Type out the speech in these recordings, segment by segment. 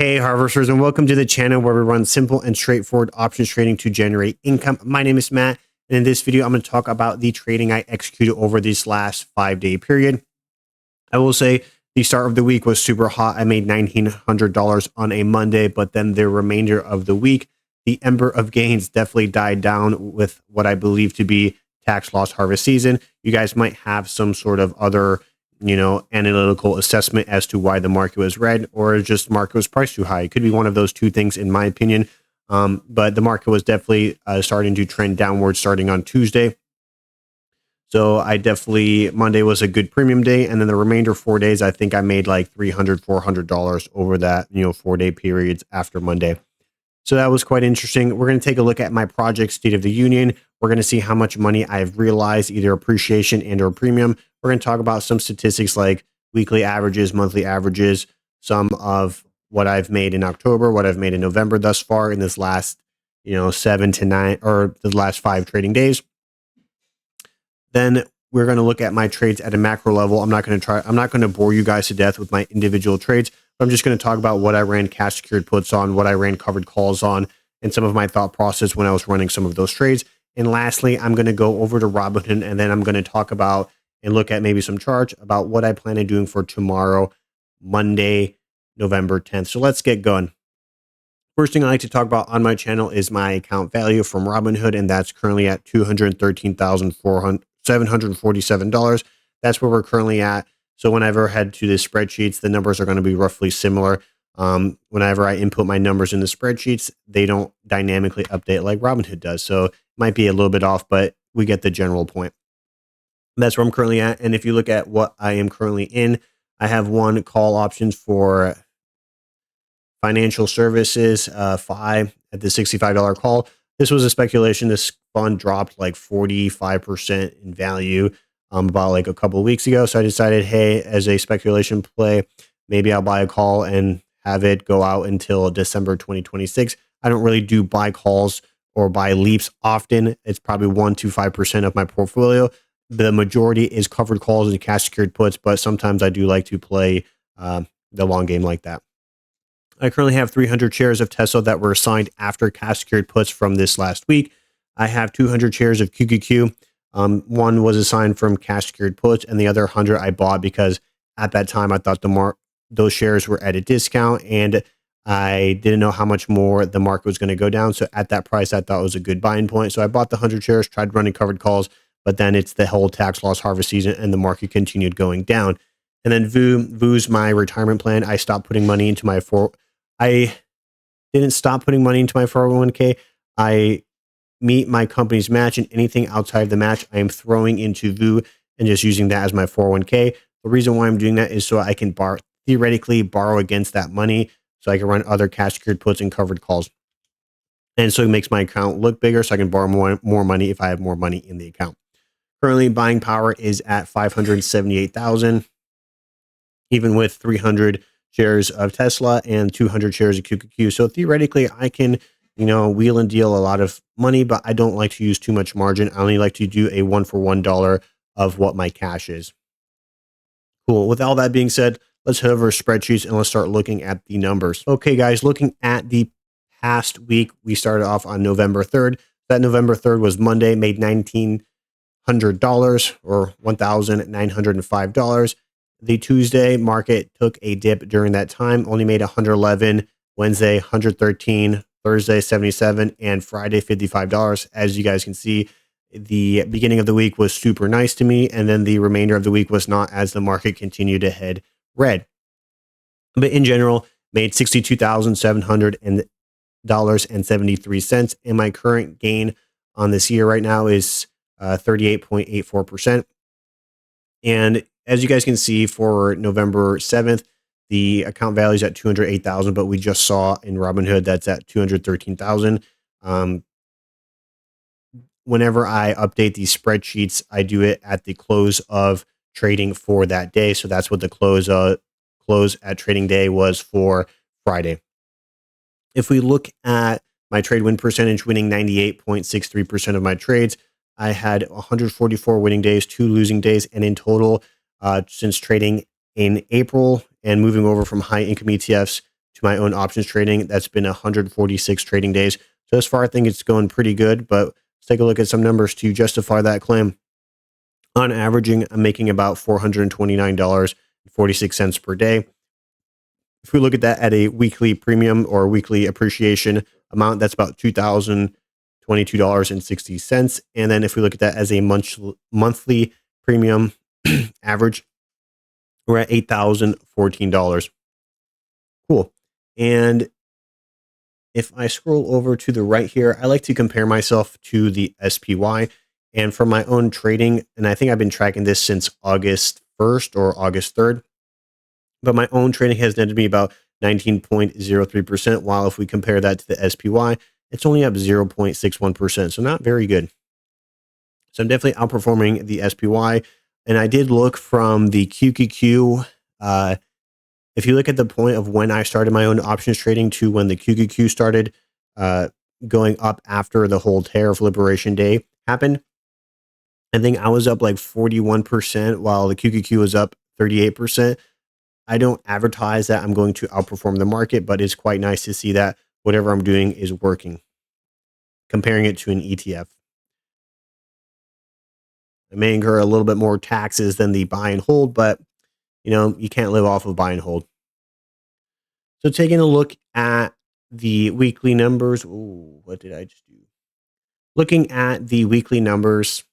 Hey harvesters, and welcome to the channel where we run simple and straightforward options trading to generate income. My name is Matt, and in this video I'm going to talk about the trading I executed over this last 5-day period. I will say the start of the week was super hot. I made $1,900 on a Monday, but then the remainder of the week, the ember of gains definitely died down with what I believe to be tax loss harvest season. You guys might have some sort of other analytical assessment as to why the market was red, or just market was priced too high. It could be one of those two things in my opinion. But the market was definitely starting to trend downward starting on Tuesday. So Monday was a good premium day. And then the remainder 4 days, I think I made like $300, $400 over that, 4-day periods after Monday. So that was quite interesting. We're going to take a look at my project State of the Union. We're going to see how much money I've realized, either appreciation and or premium. We're going to talk about some statistics like weekly averages, monthly averages, some of what I've made in October, what I've made in November thus far in this last, 7 to 9 or the last 5 trading days. Then we're going to look at my trades at a macro level. I'm not going to bore you guys to death with my individual trades. I'm just going to talk about what I ran cash secured puts on, what I ran covered calls on, and some of my thought process when I was running some of those trades. And lastly, I'm going to go over to Robinhood, and then I'm going to talk about and look at maybe some charts about what I plan on doing for tomorrow, Monday, November 10th. So let's get going. First thing I like to talk about on my channel is my account value from Robinhood, and that's currently at $213,747. That's where we're currently at. So whenever I head to the spreadsheets, the numbers are going to be roughly similar. Whenever I input my numbers in the spreadsheets, they don't dynamically update like Robinhood does. So it might be a little bit off, but we get the general point. That's where I'm currently at. And if you look at what I am currently in, I have one call options for financial services, FI at the $65 call. This was a speculation. This fund dropped like 45% in value about like a couple of weeks ago. So I decided, hey, as a speculation play, maybe I'll buy a call and have it go out until December 2026. I don't really do buy calls or buy leaps often. It's probably 1 to 5% of my portfolio. The majority is covered calls and cash secured puts, but sometimes I do like to play the long game like that. I currently have 300 shares of Tesla that were assigned after cash secured puts from this last week. I have 200 shares of QQQ. One was assigned from cash secured puts, and the other 100 I bought because at that time I thought those shares were at a discount, and I didn't know how much more the market was going to go down. So at that price, I thought it was a good buying point. So I bought the 100 shares, tried running covered calls, but then it's the whole tax loss harvest season, and the market continued going down. And then VU's my retirement plan. I stopped putting money into my I didn't stop putting money into my 401k. I meet my company's match, and anything outside of the match, I am throwing into VU and just using that as my 401k. The reason why I'm doing that is so I can theoretically borrow against that money, so I can run other cash secured puts and covered calls. And so it makes my account look bigger, so I can borrow more money if I have more money in the account. Currently, buying power is at 578,000, even with 300 shares of Tesla and 200 shares of QQQ. So theoretically, I can, wheel and deal a lot of money, but I don't like to use too much margin. I only like to do a $1-for-$1 of what my cash is. Cool. With all that being said, let's head over to spreadsheets and let's start looking at the numbers. Okay, guys, looking at the past week, we started off on November 3rd. That November 3rd was Monday, made $1,900 or $1,905. The Tuesday market took a dip during that time, only made 111, Wednesday 113, Thursday 77, and Friday $55. As you guys can see, the beginning of the week was super nice to me, and then the remainder of the week was not, as the market continued to head red. But in general, made $62,700.73, and my current gain on this year right now is 38.84%. And as you guys can see, for November 7th, the account value is at 208,000, but we just saw in Robinhood that's at 213,000. Whenever I update these spreadsheets, I do it at the close of trading for that day. So that's what the close at trading day was for Friday. If we look at my trade win percentage, winning 98.63% of my trades, I had 144 winning days, 2 losing days, and in total, since trading in April and moving over from high income ETFs to my own options trading. That's been 146 trading days. So as far, I think it's going pretty good, but let's take a look at some numbers to justify that claim. On averaging, I'm making about $429.46 per day. If we look at that at a weekly premium or weekly appreciation amount, that's about $2,022.60. And then if we look at that as a monthly premium average, we're at $8,014. Cool. And if I scroll over to the right here, I like to compare myself to the SPY. And from my own trading, and I think I've been tracking this since August 1st or August 3rd, but my own trading has netted me about 19.03%, while if we compare that to the SPY, it's only up 0.61%, so not very good. So I'm definitely outperforming the SPY, and I did look from the QQQ. If you look at the point of when I started my own options trading to when the QQQ started going up after the whole tariff liberation day happened, I think I was up like 41%, while the QQQ was up 38%. I don't advertise that I'm going to outperform the market, but it's quite nice to see that whatever I'm doing is working. Comparing it to an ETF, I may incur a little bit more taxes than the buy and hold, but you can't live off of buy and hold. So taking a look at the weekly numbers. Ooh, what did I just do? Looking at the weekly numbers,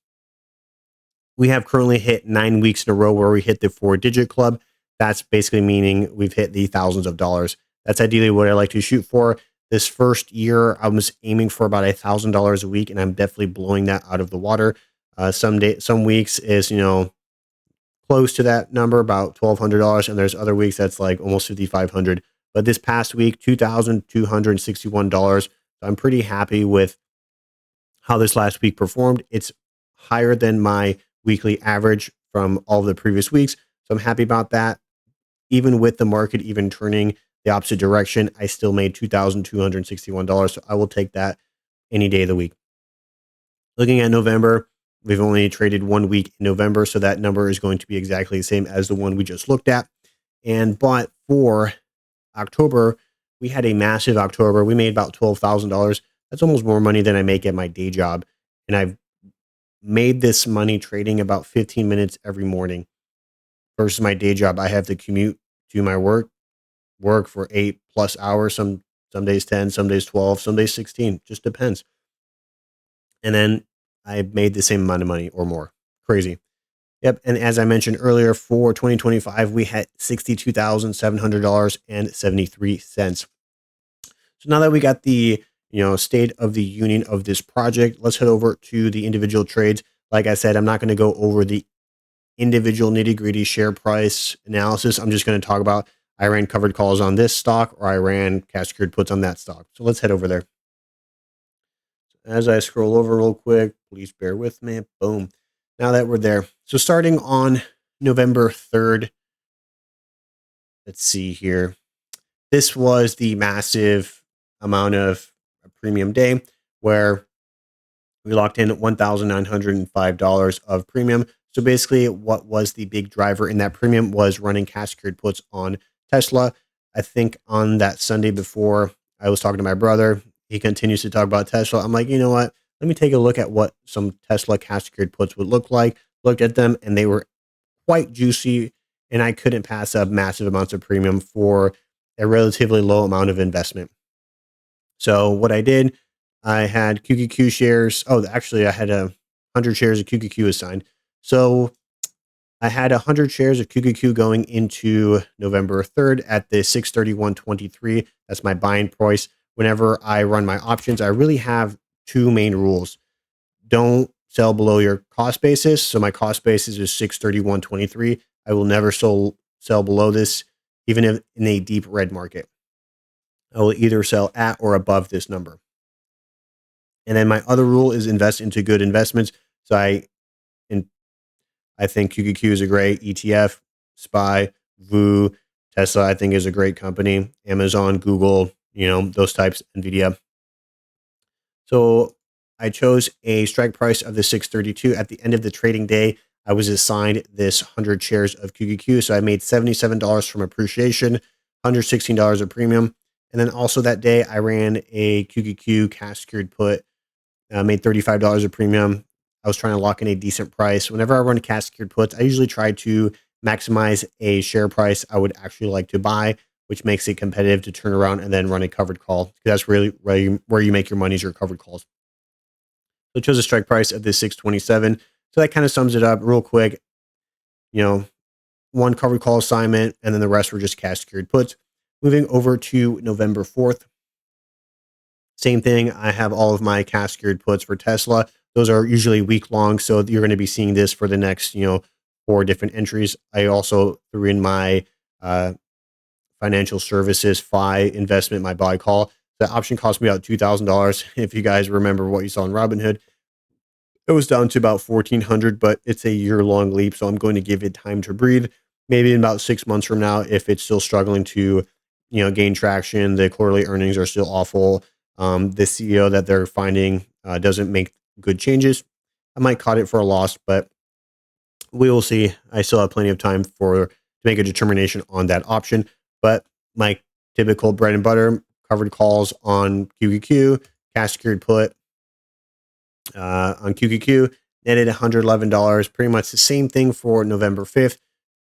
we have currently hit 9 weeks in a row where we hit the 4-digit club. That's basically meaning we've hit the thousands of dollars. That's ideally what I like to shoot for. This first year, I was aiming for about $1,000 a week, and I'm definitely blowing that out of the water. Some weeks is close to that number, about $1,200, and there's other weeks that's like almost $5,500. But this past week, $2,261. So I'm pretty happy with how this last week performed. It's higher than my weekly average from all of the previous weeks, so I'm happy about that. Even with the market even turning the opposite direction, I still made $2,261. So I will take that any day of the week. Looking at November, we've only traded 1 week in November, so that number is going to be exactly the same as the one we just looked at. But for October, we had a massive October. We made about $12,000. That's almost more money than I make at my day job. And I've made this money trading about 15 minutes every morning versus my day job. I have to commute to my work for 8+ hours, some days 10, some days 12, some days 16, just depends. And then I made the same amount of money or more. Crazy. Yep. And as I mentioned earlier, for 2025, we had $62,700.73. So now that we got the state of the union of this project, let's head over to the individual trades. Like I said, I'm not going to go over the individual nitty-gritty share price analysis. I'm just going to talk about I ran covered calls on this stock, or I ran cash secured puts on that stock. So let's head over there. As I scroll over real quick, please bear with me. Boom. Now that we're there. So starting on November 3rd, let's see here. This was the massive amount of a premium day where we locked in $1,905 of premium. So basically what was the big driver in that premium was running cash secured puts on Tesla. I think on that Sunday before, I was talking to my brother. He continues to talk about Tesla. I'm like, you know what? Let me take a look at what some Tesla cash secured puts would look like. Looked at them and they were quite juicy, and I couldn't pass up massive amounts of premium for a relatively low amount of investment. So what I did, I had QQQ shares. Oh, actually I had 100 shares of QQQ assigned. So I had 100 shares of QQQ going into November 3rd at the 631.23. That's my buying price. Whenever I run my options, I really have two main rules. Don't sell below your cost basis. So my cost basis is 631.23. I will never sell below this, even if in a deep red market. I will either sell at or above this number. And then my other rule is invest into good investments. So I think QQQ is a great ETF, SPY, VU, Tesla, I think is a great company, Amazon, Google, those types, NVIDIA. So I chose a strike price of the 632. At the end of the trading day, I was assigned this 100 shares of QQQ. So I made $77 from appreciation, $116 of premium. And then also that day I ran a QQQ cash secured put, made $35 of premium. I was trying to lock in a decent price. Whenever I run cash secured puts, I usually try to maximize a share price I would actually like to buy, which makes it competitive to turn around and then run a covered call. That's really where you make your money is your covered calls. So I chose a strike price of this 627. So that kind of sums it up real quick. One covered call assignment, and then the rest were just cash secured puts. Moving over to November 4th. Same thing. I have all of my cash secured puts for Tesla. Those are usually week long. So you're going to be seeing this for the next, 4 different entries. I also threw in my financial services FI investment, my buy call. The option cost me about $2,000. If you guys remember what you saw in Robinhood, it was down to about 1,400, but it's a year-long leap. So I'm going to give it time to breathe. Maybe in about 6 months from now, if it's still struggling to, gain traction, the quarterly earnings are still awful. The CEO that they're finding doesn't make good changes, I might cut it for a loss, but we will see. I still have plenty of time to make a determination on that option. But my typical bread and butter, covered calls on QQQ, cash secured put on QQQ, netted $111. Pretty much the same thing for November 5th.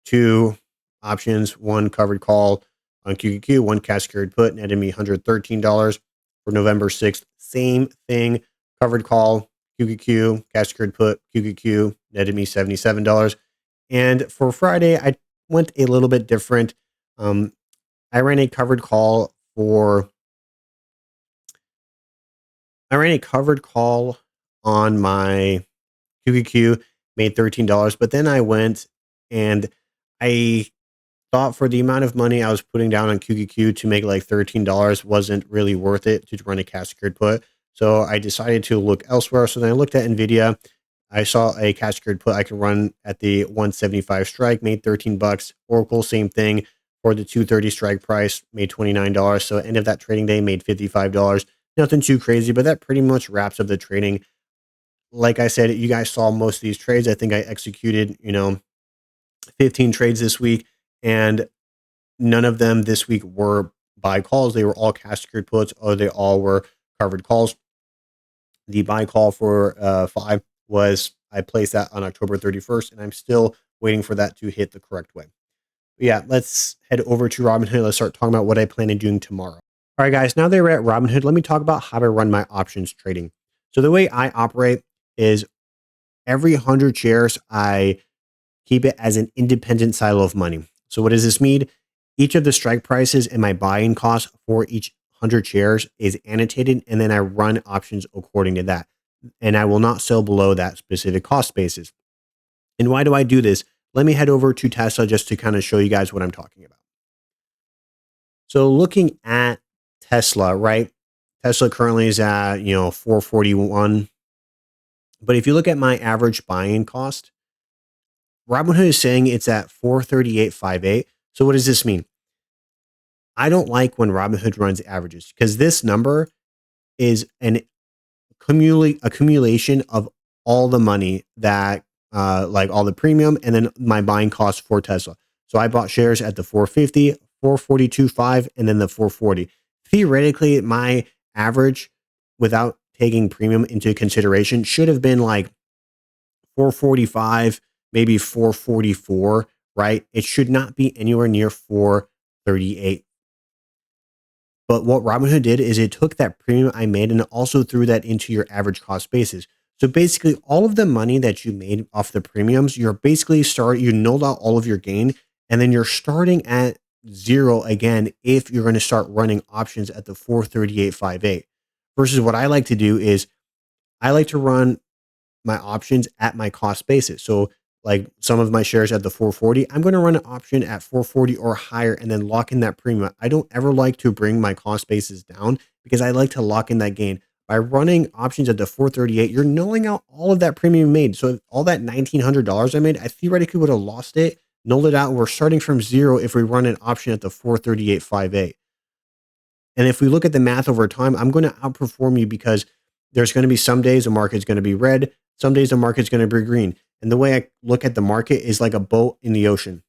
2 options, 1 covered call on QQQ, 1 cash secured put, netted me $113. For November 6th, same thing, covered call, QQQ, cash secured put, QQQ, netted me $77. And for Friday, I went a little bit different. I ran a covered call on my QQQ, made $13, but then I went and I thought for the amount of money I was putting down on QQQ to make like $13 wasn't really worth it to run a cash secured put. So I decided to look elsewhere. So then I looked at nvdy. I saw a cash secured put I could run at the 175 strike, made $13. Oracle, same thing for the 230 strike price, made $29. So end of that trading day, made $55. Nothing too crazy, but that pretty much wraps up the trading. Like I said, you guys saw most of these trades. I think I executed, 15 trades this week, and none of them this week were buy calls. They were all cash secured puts, or they all were covered calls. The buy call for 5 was, I placed that on October 31st, and I'm still waiting for that to hit the correct way. But yeah, let's head over to Robinhood. Let's start talking about what I plan on doing tomorrow. All right, guys, now that we're at Robinhood, let me talk about how I run my options trading. So the way I operate is every 100 shares, I keep it as an independent silo of money. So what does this mean? Each of the strike prices and my buying cost for each 100 shares is annotated, and then I run options according to that. And I will not sell below that specific cost basis. And why do I do this? Let me head over to Tesla just to kind of show you guys what I'm talking about. So looking at Tesla, right? Tesla currently is at, 441. But if you look at my average buying cost, Robinhood is saying it's at 438.58. So what does this mean? I don't like when Robinhood runs averages, because this number is an accumulation of all the money that, like all the premium, and then my buying cost for Tesla. So I bought shares at the 450, 442.5, and then the 440. Theoretically, my average without taking premium into consideration should have been like 445, maybe 444, right? It should not be anywhere near 438. But what Robinhood did is it took that premium I made and it also threw that into your average cost basis. So basically all of the money that you made off the premiums, you're basically you nulled out all of your gain, and then you're starting at 0 again if you're going to start running options at the 438.58. Versus what I like to do is I like to run my options at my cost basis. So like some of my shares at the 440, I'm going to run an option at 440 or higher and then lock in that premium. I don't ever like to bring my cost basis down because I like to lock in that gain. By running options at the 438, you're nulling out all of that premium made. So all that $1,900 I made, I theoretically would have lost it, nulled it out. We're starting from 0 if we run an option at the 438.58. And if we look at the math over time, I'm going to outperform you because there's going to be some days the market's going to be red, some days the market's going to be green. And the way I look at the market is like a boat in the ocean.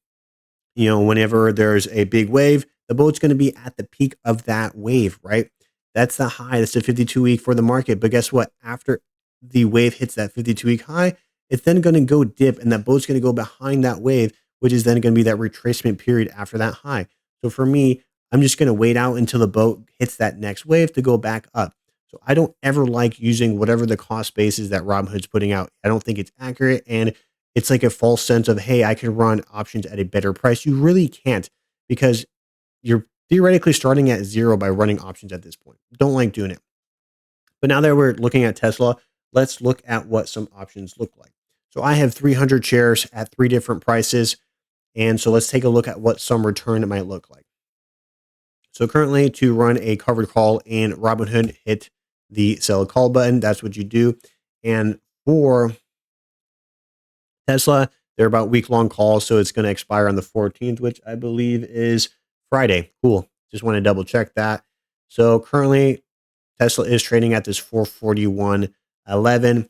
Whenever there's a big wave, the boat's going to be at the peak of that wave, right? That's the high. That's the 52-week for the market. But guess what? After the wave hits that 52-week high, it's then going to go dip, and that boat's going to go behind that wave, which is then going to be that retracement period after that high. So for me, I'm just going to wait out until the boat hits that next wave to go back up. So I don't ever like using whatever the cost base is that Robinhood's putting out. I don't think it's accurate, and it's like a false sense of, hey, I can run options at a better price. You really can't, because you're theoretically starting at zero by running options at this point. Don't like doing it. But now that we're looking at Tesla, let's look at what some options look like. So I have 300 shares at 3 different prices. And so let's take a look at what some return it might look like. So currently, to run a covered call in Robinhood, hit the sell a call button. That's what you do. And for Tesla, they're about week-long calls, so it's going to expire on the 14th, which I believe is Friday. Cool. Just want to double check that. So currently, Tesla is trading at this 441.11.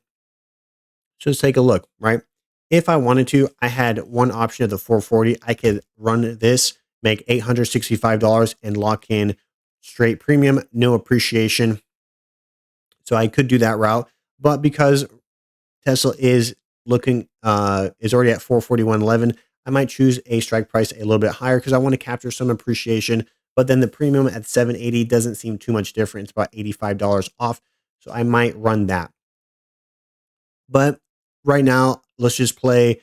So let's take a look, right? If I wanted to, I had one option at the 440. I could run this, make $865 and lock in straight premium, no appreciation. So I could do that route. But because Tesla is looking, is already at 441.11, I might choose a strike price a little bit higher because I want to capture some appreciation. But then the premium at 780 doesn't seem too much different. It's about $85 off. So I might run that. But right now, let's just play.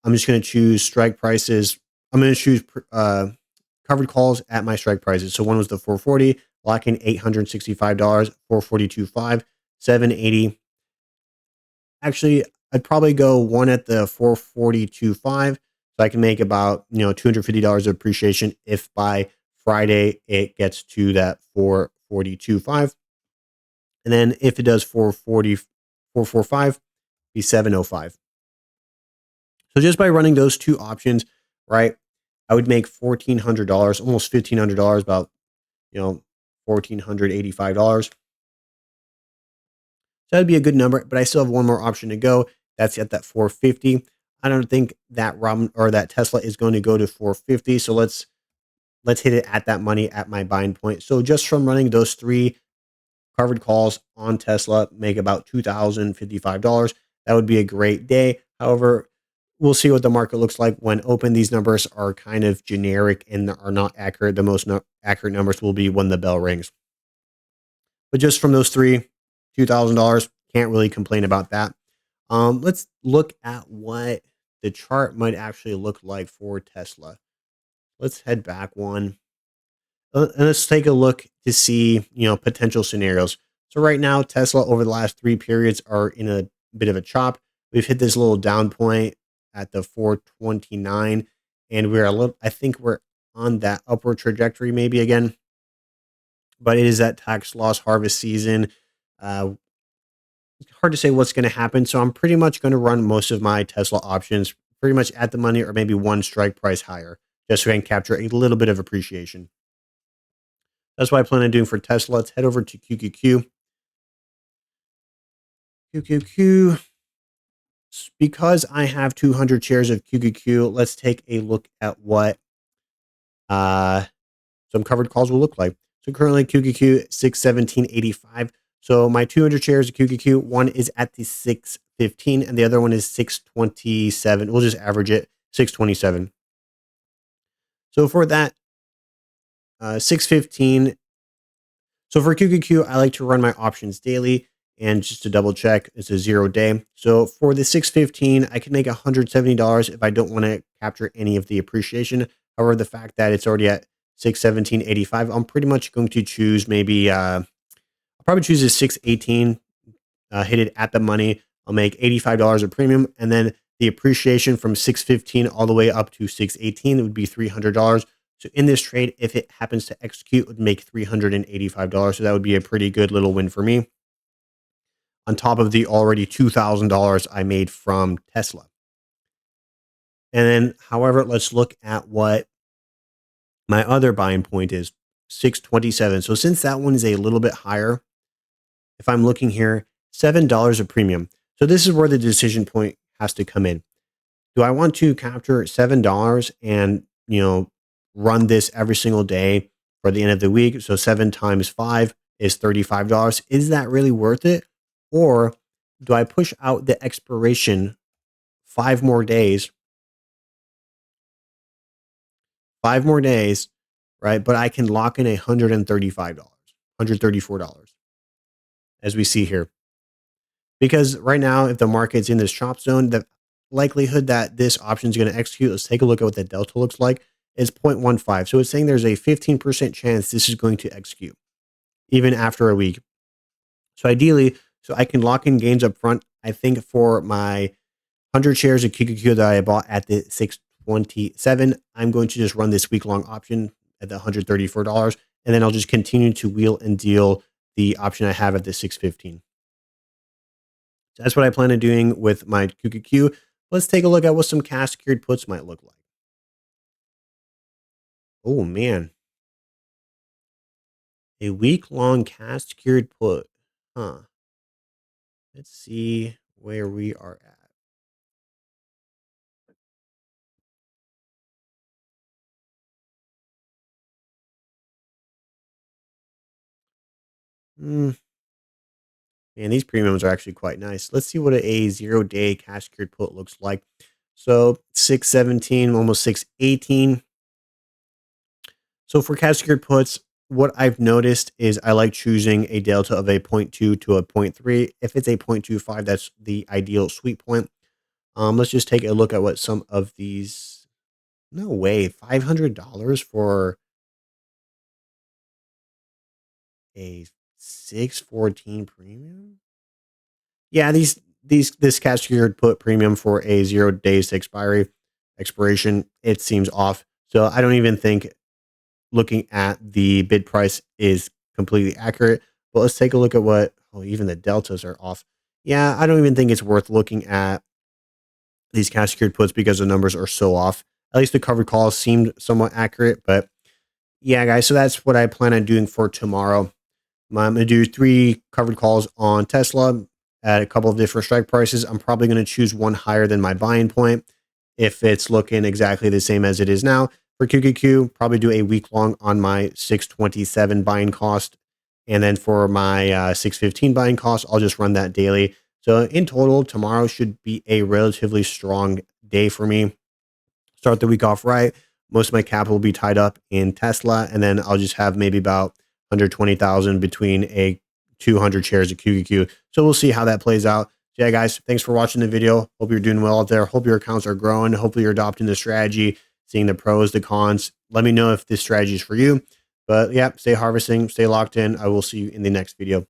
I'm just going to choose strike prices. I'm going to choose covered calls at my strike prices. So one was the 440, lock in $865, 442.5, 780. Actually, I'd probably go one at the 442.5, so I can make about $250 of appreciation if by Friday it gets to that 442.5. And then if it does 445, be 705. So just by running those two options, right, I would make $1,400, almost $1,500, about $1,485. So that'd be a good number, but I still have one more option to go. That's at that 450. I don't think that that Tesla is going to go to 450. So let's hit it at that money at my buying point. So just from running those 3 covered calls on Tesla, make about $2,055. That would be a great day. However, we'll see what the market looks like when open. These numbers are kind of generic and are not accurate. The most accurate numbers will be when the bell rings. But just from those 3, $2,000, can't really complain about that. Let's look at what the chart might actually look like for Tesla. Let's head back one. And let's take a look to see, potential scenarios. So right now, Tesla over the last 3 periods are in a bit of a chop. We've hit this little down point at the 429, and I think we're on that upward trajectory maybe again. But it is that tax loss harvest season. It's hard to say what's going to happen. So I'm pretty much going to run most of my Tesla options pretty much at the money or maybe one strike price higher, just so I can capture a little bit of appreciation. That's what I plan on doing for Tesla. Let's head over to QQQ. QQQ. Because I have 200 shares of QQQ, let's take a look at what some covered calls will look like. So currently QQQ 617.85. So my 200 shares of QQQ, one is at the 615 and the other one is 627. We'll just average it, 627. So for that 615, so for QQQ, I like to run my options daily. And just to double check, it's a 0 day. So for the 615, I can make $170 if I don't want to capture any of the appreciation. However, the fact that it's already at 617.85, I'm pretty much going to choose maybe, I'll probably choose a 618, hit it at the money. I'll make $85 of premium. And then the appreciation from 615 all the way up to 618 would be $300. So in this trade, if it happens to execute, it would make $385. So that would be a pretty good little win for me, on top of the already $2,000 I made from Tesla. And then, however, let's look at what my other buying point is, 627. So since that one is a little bit higher, if I'm looking here, $7 of premium. So this is where the decision point has to come in. Do I want to capture $7 and, run this every single day for the end of the week. So 7 times 5 is $35. Is that really worth it? Or do I push out the expiration 5 more days? 5 more days, right? But I can lock in $135, $134, as we see here. Because right now, if the market's in this chop zone, the likelihood that this option is going to execute, let's take a look at what the delta looks like, is 0.15. So it's saying there's a 15% chance this is going to execute, even after a week. So ideally, so I can lock in gains up front. I think for my 100 shares of QQQ that I bought at the 627, I'm going to just run this week-long option at the $134, and then I'll just continue to wheel and deal the option I have at the 615. So that's what I plan on doing with my QQQ. Let's take a look at what some cash secured puts might look like. Oh man, a week-long cash secured put. Huh. Let's see where we are at. Man, these premiums are actually quite nice. Let's see what a 0-day cash secured put looks like. So 617, almost 618. So for cash secured puts, what I've noticed is I like choosing a delta of a 0.2 to a 0.3. If it's a 0.25, that's the ideal sweet point. Let's just take a look at what some of these. No way, $500 for a 614 premium. Yeah, this cash secured put premium for a 0 days to expiration, it seems off. So I don't even think looking at the bid price is completely accurate. But let's take a look at what, oh, even the deltas are off. Yeah, I don't even think it's worth looking at these cash secured puts because the numbers are so off. At least the covered calls seemed somewhat accurate. But yeah, guys, so that's what I plan on doing for tomorrow. I'm going to do 3 covered calls on Tesla at a couple of different strike prices. I'm probably going to choose one higher than my buying point if it's looking exactly the same as it is now. For QQQ, probably do a week long on my 627 buying cost. And then for my 615 buying cost, I'll just run that daily. So in total, tomorrow should be a relatively strong day for me. Start the week off right. Most of my capital will be tied up in Tesla, and then I'll just have maybe about 120,000 between a 200 shares of QQQ. So we'll see how that plays out. So yeah, guys, thanks for watching the video. Hope you're doing well out there. Hope your accounts are growing. Hopefully you're adopting the strategy, seeing the pros, the cons. Let me know if this strategy is for you. But yeah, stay harvesting, stay locked in. I will see you in the next video.